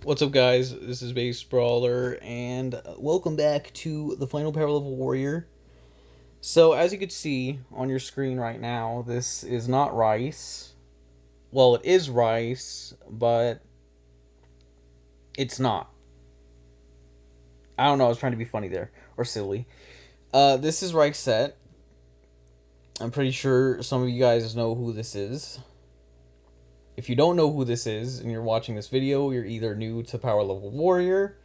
What's up, guys? This is Base Brawler, and welcome back to the final Power Level Warrior. So, as you can see on your screen right now, this is not Rice. Well, it is Rice, but it's not. I don't know, I was trying to be funny there, or silly. This is Ricette. I'm pretty sure some of you guys know who this is. If you don't know who this is, and you're watching this video, you're either new to Power Level Warrior,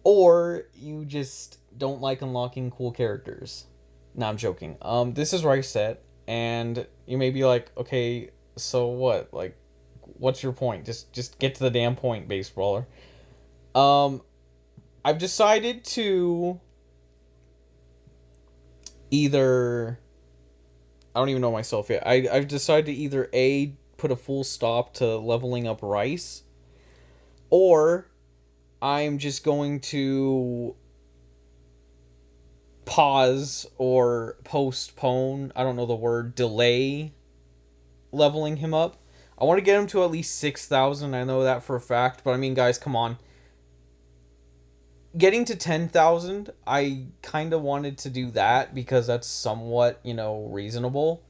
or you just don't like unlocking cool characters. No, I'm joking. This is Ricette, and you may be like, okay, so what? Like, what's your point? Just get to the damn point, base brawler. Um, I've decided to either I don't even know myself yet. I've decided to either A, put a full stop to leveling up Rice, or I'm just going to pause or postpone, I don't know the word, delay leveling him up. I want to get him to at least 6,000. I know that for a fact, but I mean, guys, come on. Getting to 10,000, I kind of wanted to do that because that's somewhat, reasonable.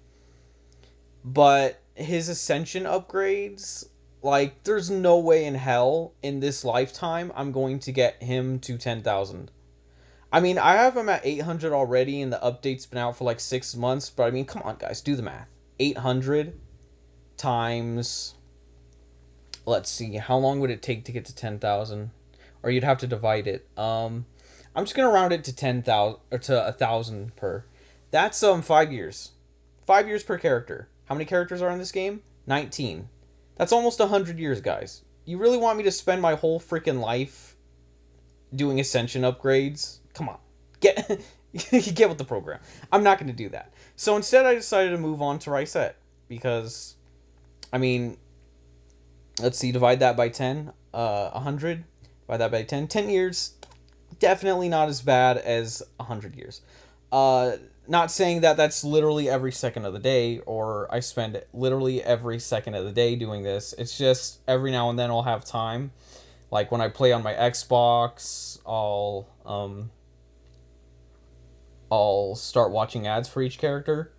But his ascension upgrades, like, there's no way in hell in this lifetime I'm going to get him to 10,000. I mean, I have him at 800 already, and the update's been out for like 6 months. But I mean, come on, guys, do the math. 800 times. Let's see, how long would it take to get to 10,000? Or you'd have to divide it. I'm just gonna round it to 10,000 or to 1,000 per. That's 5 years. 5 years per character. How many characters are in this game? 19. That's almost 100 years, guys. You really want me to spend my whole freaking life doing ascension upgrades? Come on, get get with the program. I'm not going to do that. So instead, I decided to move on to Ricette because, I mean, let's see, divide that by 10, 100, divide that by 10, 10 years, definitely not as bad as 100 years. Not saying that that's literally every second of the day, or I spend literally every second of the day doing this. It's just every now and then I'll have time. Like when I play on my Xbox, I'll start watching ads for each character.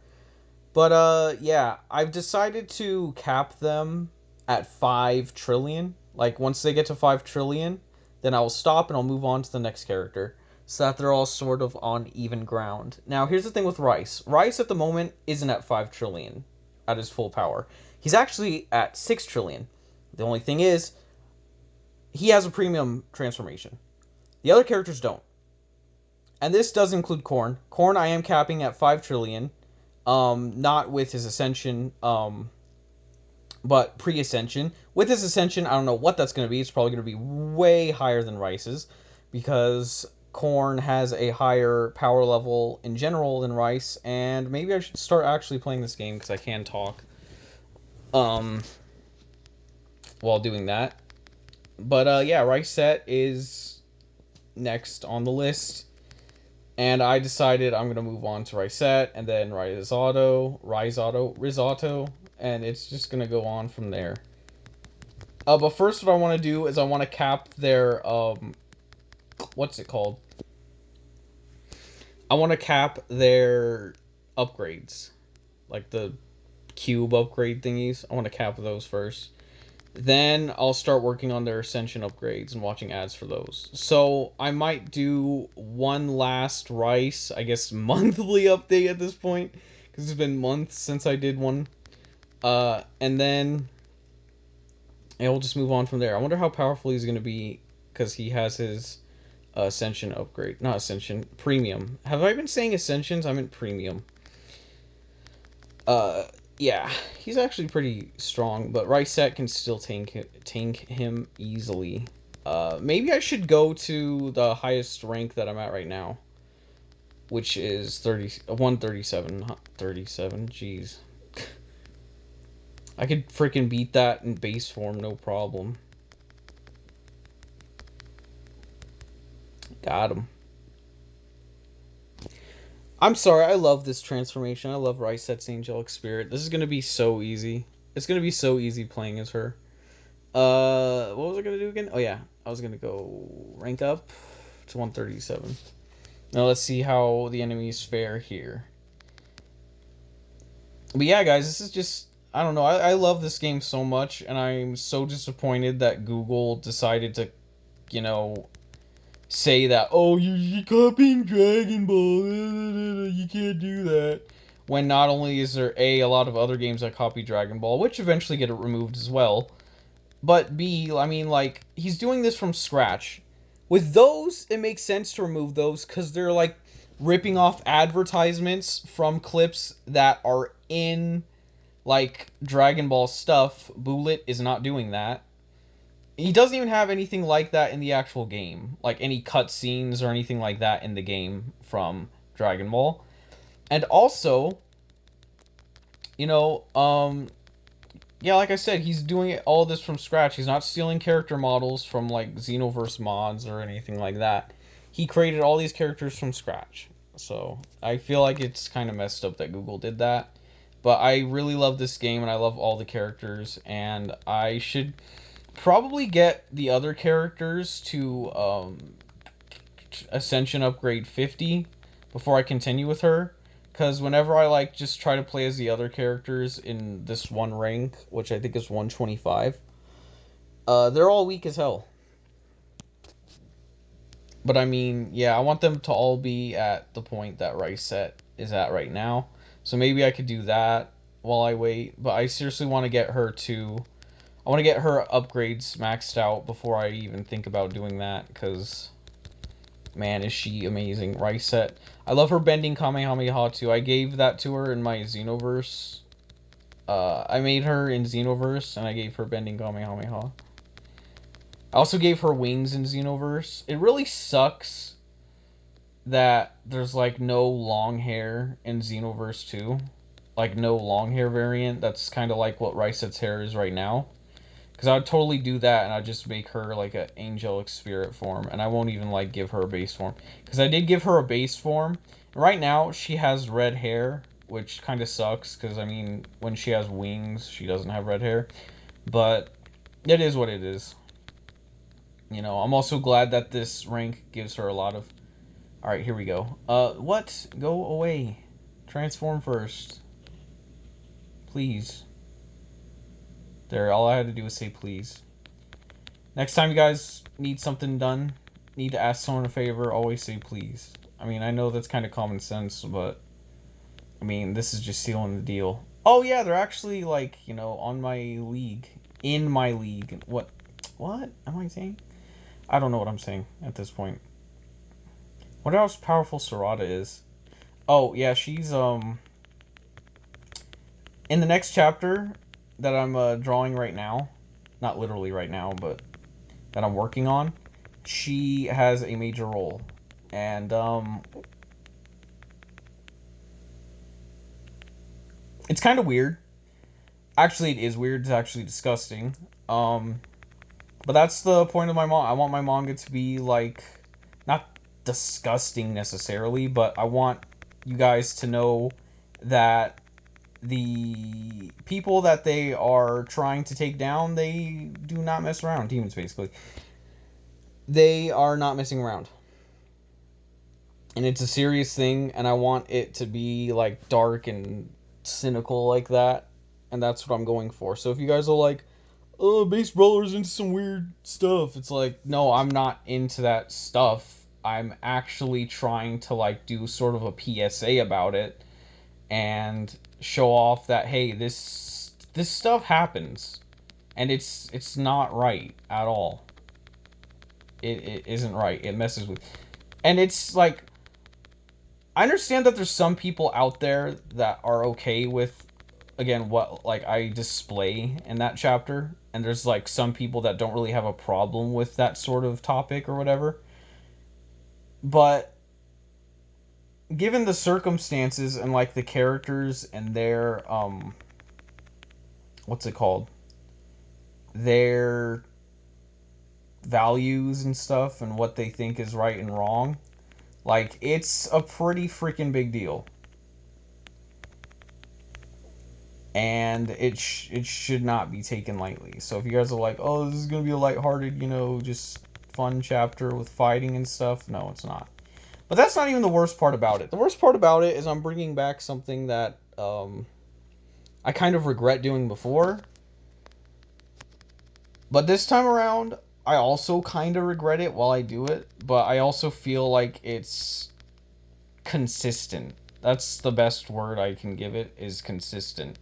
But yeah, I've decided to cap them at 5 trillion. Like once they get to 5 trillion, then I'll stop and I'll move on to the next character so that they're all sort of on even ground. Now, here's the thing with Rice. Rice at the moment isn't at 5 trillion at his full power. He's actually at 6 trillion. The only thing is he has a premium transformation. The other characters don't. And this does include Corn. Corn I am capping at 5 trillion. Not with his ascension, but pre-ascension. With his ascension, I don't know what that's going to be. It's probably going to be way higher than Rice's because Corn has a higher power level in general than Rice, and maybe I should start actually playing this game because I can talk while doing that. But yeah, Ricette is next on the list. And I decided I'm going to move on to Ricette, and then Risotto, and it's just going to go on from there. But first what I want to do is I want to cap their, what's it called? I want to cap their upgrades. Like the cube upgrade thingies. I want to cap those first. Then I'll start working on their Ascension upgrades and watching ads for those. So I might do one last Rice, I guess, monthly update at this point, because it's been months since I did one. And then we'll just move on from there. I wonder how powerful he's going to be, because he has his Ascension upgrade. Not Ascension, Premium. Have I been saying Ascensions? I meant Premium. Yeah, he's actually pretty strong, but Ricette can still tank him easily. Maybe I should go to the highest rank that I'm at right now, which is 137. 37, jeez. I could freaking beat that in base form, no problem. Got him. I'm sorry, I love this transformation. I love Ricette's Angelic Spirit. This is gonna be so easy. It's gonna be so easy playing as her. What was I gonna do again? Oh yeah, I was gonna go rank up to 137. Now let's see how the enemies fare here. But yeah, guys, this is just, I don't know. I love this game so much, and I'm so disappointed that Google decided to, you know, say that, oh, you're copying Dragon Ball, you can't do that. When not only is there a lot of other games that copy Dragon Ball, which eventually get it removed as well, but B, I mean, like, he's doing this from scratch. With those, it makes sense to remove those because they're like ripping off advertisements from clips that are in like Dragon Ball stuff. Bullet is not doing that. He doesn't even have anything like that in the actual game, like any cutscenes or anything like that in the game from Dragon Ball. And also, you know, yeah, like I said, he's doing all this from scratch. He's not stealing character models from like Xenoverse mods or anything like that. He created all these characters from scratch. So I feel like it's kind of messed up that Google did that. But I really love this game and I love all the characters. And I should probably get the other characters to Ascension upgrade 50 before I continue with her. Because whenever I like just try to play as the other characters in this one rank, which I think is 125, they're all weak as hell. But I mean, yeah, I want them to all be at the point that Ricette is at right now. So maybe I could do that while I wait. But I seriously want to get her to... I want to get her upgrades maxed out before I even think about doing that. Because, man, is she amazing. Ricette. I love her bending Kamehameha too. I gave that to her in my Xenoverse. I made her in Xenoverse, and I gave her bending Kamehameha. I also gave her wings in Xenoverse. It really sucks that there's like no long hair in Xenoverse 2. Like no long hair variant. That's kind of like what Ricette's hair is right now. Because I would totally do that and I'd just make her like an angelic spirit form. And I won't even like give her a base form. Because I did give her a base form. Right now she has red hair, which kind of sucks. Because I mean, when she has wings, she doesn't have red hair. But it is what it is. You know, I'm also glad that this rank gives her a lot of... Alright, here we go. What? Go away. Transform first. Please. There, all I had to do was say please. Next time you guys need something done, need to ask someone a favor, always say please. I mean, I know that's kind of common sense, but... I mean, this is just sealing the deal. Oh yeah, they're actually, like, you know, on my league. In my league. What am I saying? I don't know what I'm saying at this point. Wonder how powerful Sarada is. Oh, yeah, she's, in the next chapter that I'm, drawing right now, not literally right now, but that I'm working on, she has a major role. And, it's kind of weird. Actually, it is weird. It's actually disgusting. But that's the point of my manga. I want my manga to be, like, not disgusting necessarily, but I want you guys to know that the people that they are trying to take down, they do not mess around. Demons, basically. They are not messing around. And it's a serious thing, and I want it to be, like, dark and cynical like that. And that's what I'm going for. So if you guys are like, oh, base brawler's into some weird stuff, it's like, no, I'm not into that stuff. I'm actually trying to, like, do sort of a PSA about it and show off that, hey, this stuff happens and it's not right at all. It isn't right. It messes with... And it's like, I understand that there's some people out there that are okay with, again, what like I display in that chapter, and there's like some people that don't really have a problem with that sort of topic or whatever. But given the circumstances and like the characters and their what's it called? Their values and stuff and what they think is right and wrong, like it's a pretty freaking big deal. and it should not be taken lightly. So if you guys are like, oh, this is gonna be a lighthearted, just fun chapter with fighting and stuff, no, it's not. But that's not even the worst part about it. The worst part about it is I'm bringing back something that I kind of regret doing before. But this time around, I also kind of regret it while I do it. But I also feel like it's consistent. That's the best word I can give it, is consistent.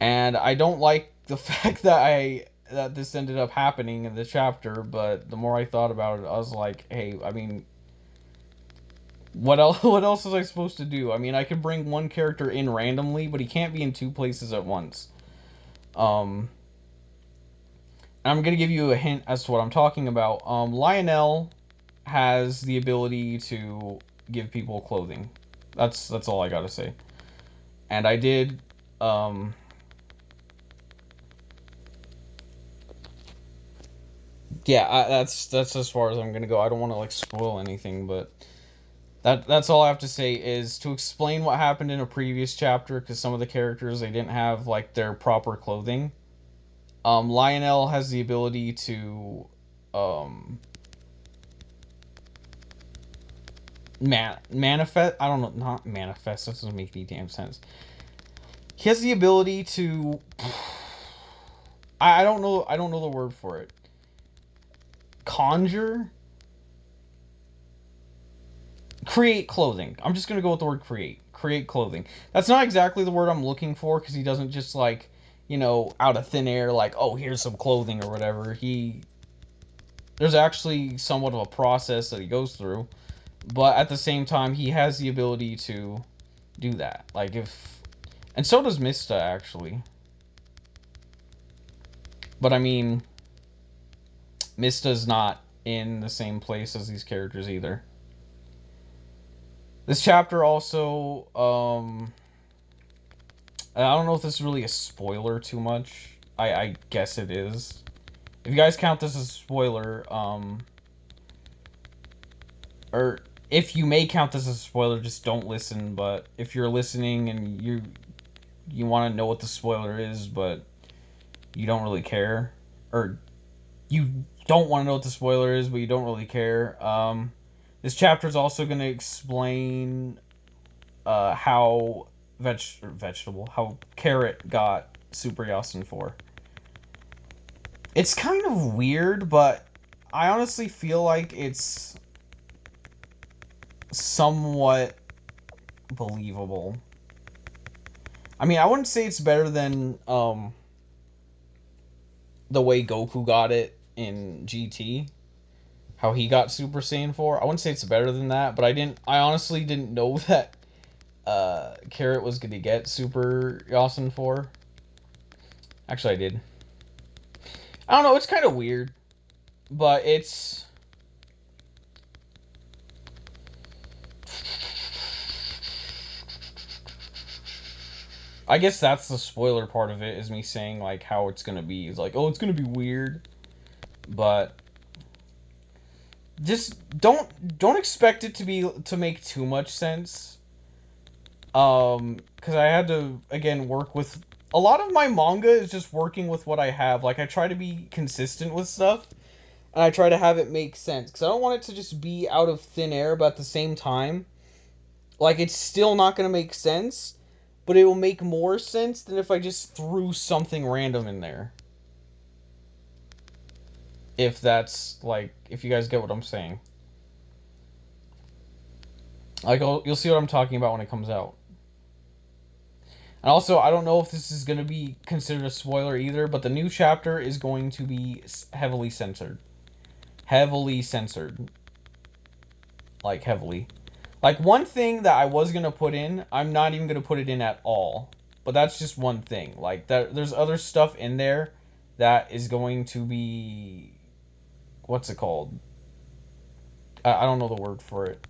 And I don't like the fact that this ended up happening in the chapter, but the more I thought about it, I was like, hey, I mean, what else? What else was I supposed to do? I mean, I could bring one character in randomly, but he can't be in two places at once. Um, I'm gonna give you a hint as to what I'm talking about. Lionel has the ability to give people clothing. That's all I gotta say. And I did. Um, yeah, that's as far as I'm gonna go. I don't want to like spoil anything, but that's all I have to say is to explain what happened in a previous chapter, because some of the characters, they didn't have like their proper clothing. Lionel has the ability to um, manifest. I don't know, not manifest. That doesn't make any damn sense. He has the ability to. I don't know. I don't know the word for it. Conjure, create clothing. I'm just gonna go with the word create. Create clothing. That's not exactly the word I'm looking for, because he doesn't just like, out of thin air, like, oh, here's some clothing or whatever. There's actually somewhat of a process that he goes through, but at the same time, he has the ability to do that. Like and so does Mista actually. But I mean, Mista's not in the same place as these characters either. This chapter also, I don't know if this is really a spoiler too much. I guess it is. If you guys count this as a spoiler, or if you may count this as a spoiler, just don't listen. But if you're listening and you want to know what the spoiler is, but you don't really care, or you don't want to know what the spoiler is, but you don't really care, this chapter is also going to explain how how Carrot got Super Yasin 4. It's kind of weird, but I honestly feel like it's somewhat believable. I mean, I wouldn't say it's better than the way Goku got it in GT, how he got Super Saiyan 4. I wouldn't say it's better than that, but I honestly didn't know that Carrot was going to get Super Yasin 4. Actually, I did. I don't know, it's kind of weird, but it's I guess that's the spoiler part of it, is me saying like how it's gonna be. It's like, oh, it's gonna be weird, but just don't expect it to make too much sense. Because I had to again work with a lot of my manga is just working with what I have. Like I try to be consistent with stuff, and I try to have it make sense. Because I don't want it to just be out of thin air, but at the same time, like it's still not gonna make sense, but it will make more sense than if I just threw something random in there. If that's like, if you guys get what I'm saying. Like, you'll see what I'm talking about when it comes out. And also, I don't know if this is going to be considered a spoiler either, but the new chapter is going to be heavily censored. Heavily censored. Like, heavily. Like, one thing that I was going to put in, I'm not even going to put it in at all. But that's just one thing. Like, there's other stuff in there that is going to be... What's it called? I don't know the word for it.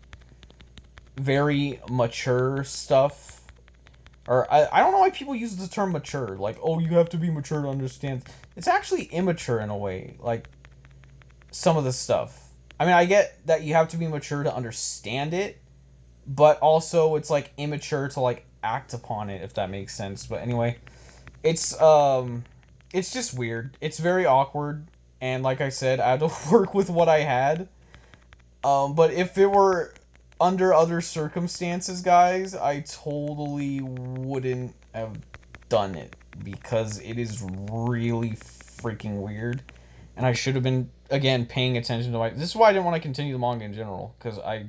Very mature stuff. Or I don't know why people use the term mature. Like, oh, you have to be mature to understand. It's actually immature in a way. Like, some of the stuff. I mean, I get that you have to be mature to understand it, but also it's like immature to like act upon it, if that makes sense. But anyway, it's just weird. It's very awkward, and like I said, I had to work with what I had. But if it were under other circumstances, guys, I totally wouldn't have done it because it is really freaking weird, and I should have been again paying attention to my. This is why I didn't want to continue the manga in general because I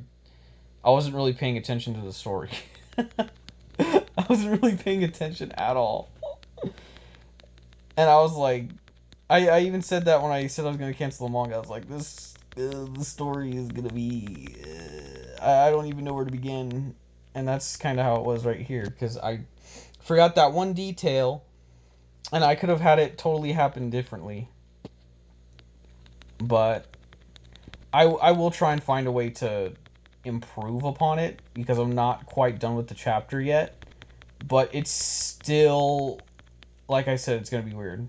wasn't really paying attention to the story. I wasn't really paying attention at all, and I was like, I even said that when I said I was gonna cancel the manga. I was like, the story is gonna be, I don't even know where to begin, and that's kind of how it was right here because I forgot that one detail, and I could have had it totally happen differently. But I will try and find a way to improve upon it because I'm not quite done with the chapter yet. But it's still, like I said, it's gonna be weird.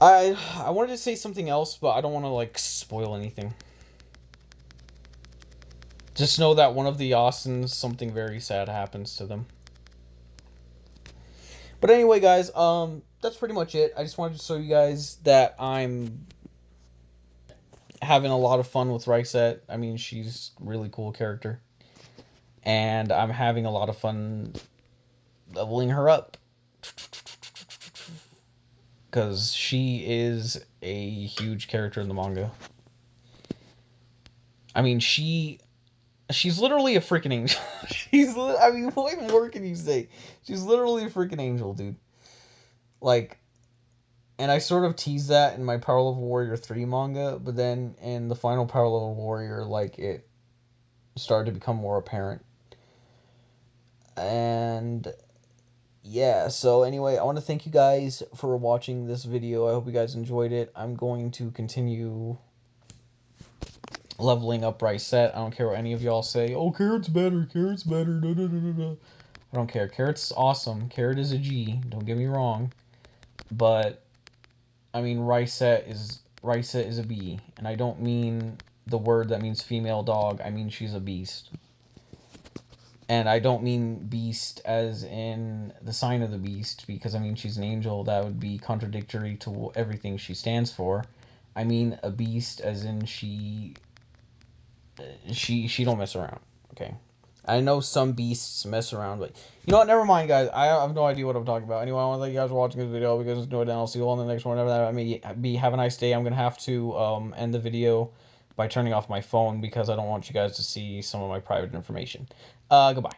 I wanted to say something else, but I don't want to like spoil anything. Just know that one of the Austins, something very sad happens to them. But anyway, guys, that's pretty much it. I just wanted to show you guys that I'm having a lot of fun with Ricette. I mean, she's a really cool character. And I'm having a lot of fun leveling her up. Because she is a huge character in the manga. I mean, she's literally a freaking angel. I mean, what more can you say? She's literally a freaking angel, dude. Like, and I sort of teased that in my Power Level Warrior 3 manga, but then in the final Power Level Warrior, like, it started to become more apparent. And yeah, so anyway, I want to thank you guys for watching this video. I hope you guys enjoyed it. I'm going to continue leveling up Ricette. I don't care what any of y'all say. Oh, Carrot's better. Carrot's better. No, no, no, no, no. I don't care. Carrot's awesome. Carrot is a G. Don't get me wrong. But I mean, Ricette is a B, and I don't mean the word that means female dog. I mean she's a beast. And I don't mean beast as in the sign of the beast, because I mean she's an angel. That would be contradictory to everything she stands for. I mean a beast as in she don't mess around. Okay. I know some beasts mess around, but you know what? Never mind, guys. I have no idea what I'm talking about. Anyway, I want to thank you guys for watching this video. Because enjoyed it, and I'll see you all in the next one. Whatever that may be. Have a nice day. I'm gonna have to end the video by turning off my phone because I don't want you guys to see some of my private information. Goodbye.